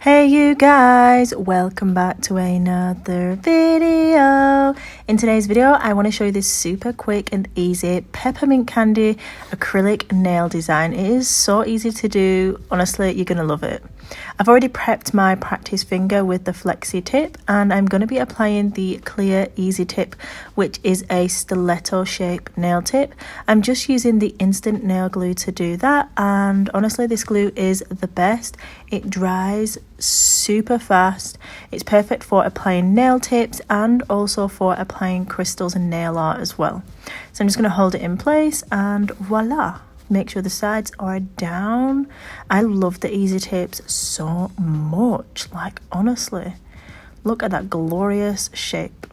Hey you guys, welcome back to another video. In today's video I want to show you this super quick and easy peppermint candy acrylic nail design. It is so easy to do, honestly you're gonna love it. I've already prepped my practice finger with the flexi tip and I'm going to be applying the clear easy tip, which is a stiletto shape nail tip. I'm just using the instant nail glue to do that, and honestly this glue is the best. It dries super fast. It's perfect for applying nail tips and also for applying crystals and nail art as well. So I'm just going to hold it in place and voila. Make sure the sides are down. I love the easy tips so much, like honestly, look at that glorious shape.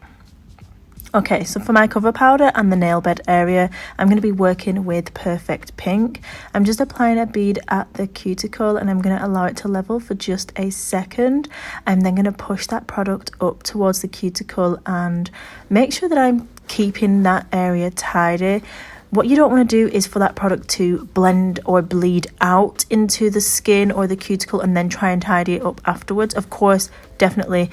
Okay, so for my cover powder and the nail bed area, I'm going to be working with Perfect Pink. I'm just applying a bead at the cuticle and I'm going to allow it to level for just a second. I'm then going to push that product up towards the cuticle and make sure that I'm keeping that area tidy. What you don't want to do is for that product to blend or bleed out into the skin or the cuticle and then try and tidy it up afterwards. Of course, definitely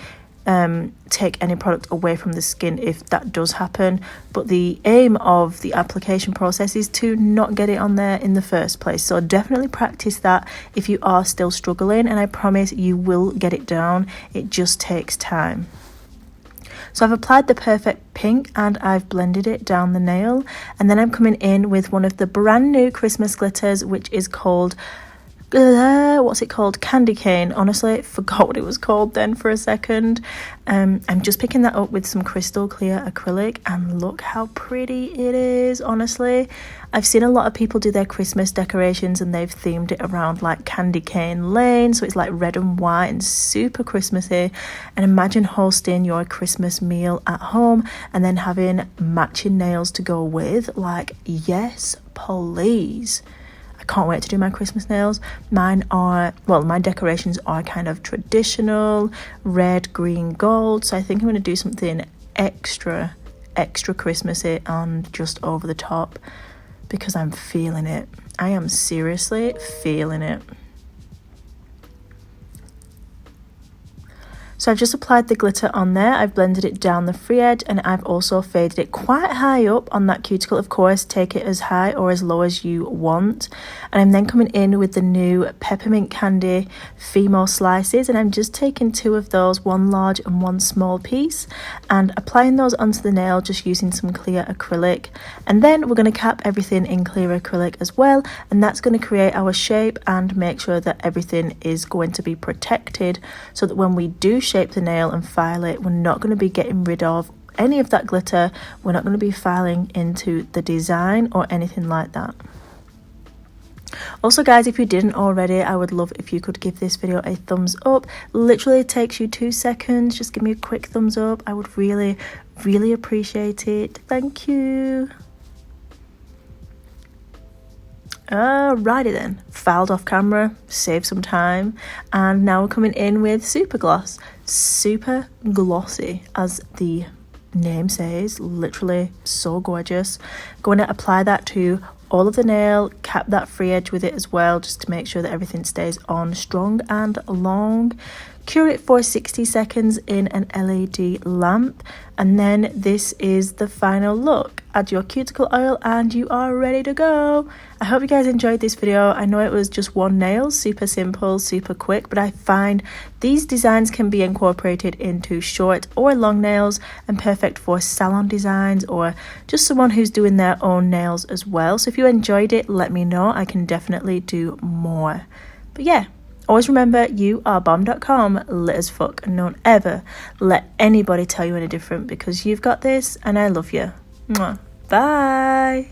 take any product away from the skin if that does happen, but the aim of the application process is to not get it on there in the first place. So definitely practice that if you are still struggling, and I promise you will get it down. It just takes time. So I've applied the Perfect Pink and I've blended it down the nail, and then I'm coming in with one of the brand new Christmas glitters, which is called what's it called? Candy cane. Honestly, forgot what it was called then for a second. I'm just picking that up with some crystal clear acrylic, and look how pretty it is. Honestly, I've seen a lot of people do their Christmas decorations and they've themed it around like candy cane lane, so it's like red and white and super Christmassy. And imagine hosting your Christmas meal at home and then having matching nails to go with. Like, yes please. I can't wait to do my Christmas nails. Mine are, well, my decorations are kind of traditional, red, green, gold. So I think I'm going to do something extra Christmassy and just over the top because I'm feeling it. I am seriously feeling it. So I've just applied the glitter on there, I've blended it down the free edge, and I've also faded it quite high up on that cuticle. Of course, take it as high or as low as you want. And I'm then coming in with the new Peppermint Candy Fimo slices, and I'm just taking two of those, one large and one small piece, and applying those onto the nail just using some clear acrylic. And then we're going to cap everything in clear acrylic as well, and that's going to create our shape and make sure that everything is going to be protected so that when we do shape the nail and file it, we're not going to be getting rid of any of that glitter. We're not going to be filing into the design or anything like that. Also guys, if you didn't already, I would love if you could give this video a thumbs up. Literally it takes you 2 seconds. Just give me a quick thumbs up. I would really appreciate it. Thank you. Alrighty then, filed off camera, save some time, and now we're coming in with super gloss. Super glossy, as the name says, literally so gorgeous. Going to apply that to all of the nail, cap that free edge with it as well, just to make sure that everything stays on strong and long. Cure it for 60 seconds in an LED lamp, and then this is the final look. Add your cuticle oil and you are ready to go. I hope you guys enjoyed this video. I know it was just one nail, super simple, super quick, but I find these designs can be incorporated into short or long nails and perfect for salon designs or just someone who's doing their own nails as well. So if you enjoyed it, let me know. I can definitely do more. But yeah, always remember, you are bomb.com, lit as fuck, and don't ever let anybody tell you any different, because you've got this and I love you. Mwah. Bye.